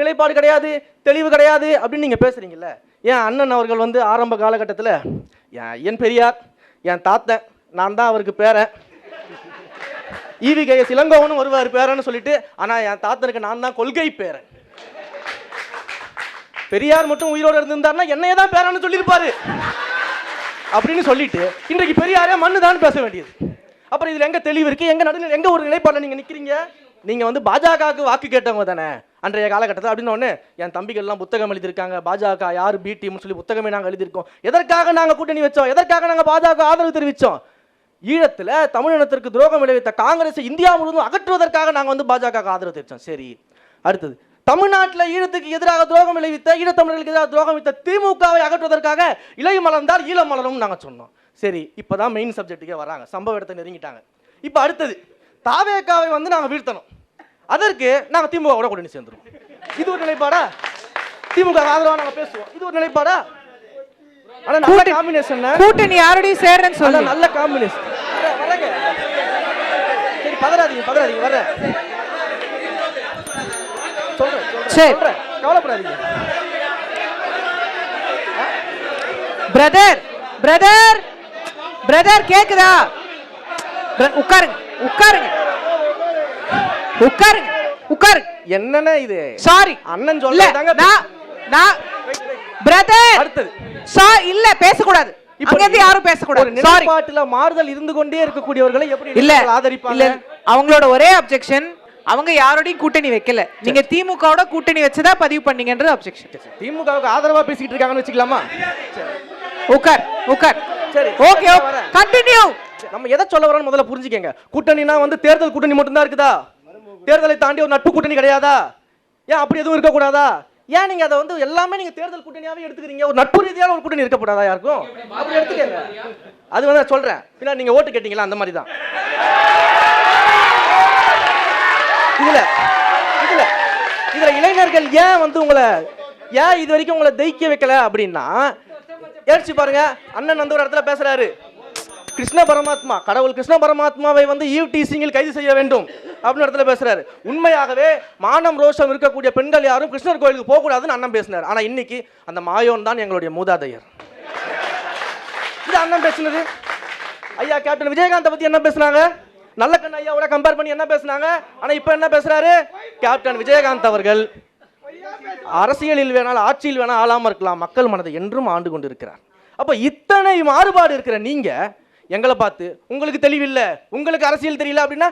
நிலைப்பாடு கிடையாது, தெளிவு கிடையாது அப்படின்னு நீங்கள் பேசுகிறீங்கல்ல. என் அண்ணன் அவர்கள் வந்து ஆரம்ப காலகட்டத்தில் என் பெரியார், என் தாத்தன், நான் தான் அவருக்கு பேரன், ஈவி.கே.எஸ். இளங்கோவனும் வருவார் பேரன்னு சொல்லிட்டு, ஆனால் என் தாத்தனுக்கு நான் தான் கொள்கை பேரன். பெரியார் மட்டும் உயிரோடு இருந்திருந்தாருன்னா என்னையே தான் பேரன்னு சொல்லியிருப்பாரு அப்படின்னு சொல்லிட்டு இன்றைக்கு பெரியாரே மண்ணு தான் பேச வேண்டியது. அப்புறம் இதில் எங்கே தெளிவு இருக்குது, எங்கே நடுநிலை, எங்கே ஒரு நிலைப்பாடில் நீங்கள் நிற்கிறீங்க? நீங்கள் வந்து பாஜகவுக்கு வாக்கு கேட்டவங்க தானே அன்றைய காலகட்டத்தில் அப்படின்னு ஒன்று. என் தம்பிகள்லாம் புத்தகம் எழுதியிருக்காங்க, பாஜக யார் பி டீம்னு சொல்லி புத்தகமே நாங்கள் எழுதியிருக்கோம். எதற்காக நாங்கள் கூட்டணி வச்சோம், எதற்காக நாங்கள் பாஜக ஆதரவு தெரிவித்தோம்? ஈழத்தில் தமிழினத்திற்கு துரோகம் விளைவித்த காங்கிரஸை இந்தியா முழுவதும் அகற்றுவதற்காக நாங்கள் வந்து பாஜக ஆதரவு தெரிவித்தோம். சரி, அடுத்தது தமிழ்நாட்டில் ஈழத்துக்கு எதிராக துரோகம் விளைவித்த, ஈழத்தமிழர்களுக்கு எதிராக துரோகம் விளைவித்த திமுகவை அகற்றுவதற்காக இலை மலர்ந்தால் ஈழம் மலரும் நாங்கள் சொன்னோம். சரி, இப்போ தான் மெயின் சப்ஜெக்ட்டுக்கே வராங்க, சம்பவ இடத்தை நெருங்கிட்டாங்க. இப்போ அடுத்தது தாவேகாவை வந்து நாங்கள் வீழ்த்தணும், அதற்கு நாங்கள் திமுகவோட கூட்டணி சேர்ந்துருவோம். இது ஒரு நிலைப்பாடா? திமுக ஆதரவாக நாங்கள் பேசுவோம், இது ஒரு நிலைப்பாடா? ஆனால் நல்ல காம்பினேஷன், கூட்டணி யாரோடையும் சேர்றேன்னு சொல்ல நல்ல காம்பினேஷன். சரி, பதறாதீங்க பதறாதீங்க, வர சொல்றேன், கவலைப்படாதீங்க. பிரதர் பிரதர் பிரதர் கேக்குதா? உட்காருங்க உட்காருங்க உட்காருங்க உட்காருங்க. என்னன்னா இது? சாரி அண்ணன் சொல்றாங்க. நான் பிரதர் அடுத்தது இல்ல பேசக்கூடாது, இங்க இருந்து யாரும் பேசக்கூடாது. சாரி, பாட்டுல மாறுதல் இருந்து கொண்டே இருக்கக்கூடியவர்களை எப்படி இல்ல ஆதரிப்பாங்க? அவங்களோட ஒரே அப்ஜெக்ஷன், அவங்க யாரோடையும் கூட்டணி வைக்கல, நீங்க திமுகவோட கூட்டணி வச்சதா பதிவு பண்ணீங்கன்றது அப்ஜெக்ஷன். திமுகவுக்கு ஆதரவா பேசிட்டு இருக்காங்கன்னு வச்சுக்கலாமா? உட்கார் உட்கார். சரி, ஓகே கண்டினியூ. நம்ம எதை சொல்ல வரோம்னு முதல்ல புரிஞ்சுக்கங்க. கூட்டணினா வந்து தேர்தல் கூட்டணி மட்டும் தான் இருக்குதா? தேர்தலை தாண்டி ஒரு நட்பு கூட்டணி கிடையாதா? ஏன் அப்படி எதுவும் இருக்க கூடாதா? ஏன் நீங்க அதை வந்து எல்லாமே நீங்க தேர்தல் கூட்டணியாவே எடுத்துக்கிறீங்க? ஒரு நட்பு ரீதியான ஒரு கூட்டணி இருக்கக்கூடாதா யாருக்கும்? அப்படி எடுத்துக்கங்க. அது வந்து சொல்றேன், பின்னாடி நீங்க ஓட்டு கேட்டீங்களா அந்த மாதிரி தான். இதுல இதுல இதுல இளைஞர்கள் ஏன் வந்து உங்களை ஏன் இது வரைக்கும் உங்களை தெய்க்க வைக்கல அப்படின்னா, யோசிச்சு பாருங்க. அண்ணன் வந்து ஒரு இடத்துல பேசுறாரு, கிருஷ்ண பரமாத்மா, கடவுள் கிருஷ்ண பரமாத்மாவை வந்து ஈவ் டீசிங்கில் கைது செய்ய வேண்டும் அப்படின்னு இடத்துல பேசுறாரு. உண்மையாகவே மானம் ரோஷம் இருக்கக்கூடிய பெண்கள் யாரும் கிருஷ்ணர் கோயிலுக்கு போகக்கூடாதுன்னு அண்ணன் பேசினார். ஆனா இன்னைக்கு அந்த மாயோன் தான் எங்களுடைய மூதாதையர். இது அண்ணன் பேசினது. ஐயா கேப்டன் விஜயகாந்தை பத்தி என்ன பேசுனாங்க? நல்ல கண்ண ஐயாவோட கம்பேர் பண்ணி என்ன பேசுனாங்க? ஆனா இப்ப என்ன பேசுறாரு? கேப்டன் விஜயகாந்த் அவர்கள் அரசியலில் வேணால் ஆட்சியில் வேணால் ஆளாம இருக்கலாம், மக்கள் மனதை என்றும் ஆண்டு கொண்டிருக்கிறார். அப்ப இத்தனை மாறுபாடு இருக்கிற நீங்க எங்களை பார்த்து உங்களுக்கு தெளிவில்லை, உங்களுக்கு அரசியல் தெரியல அப்படின்னா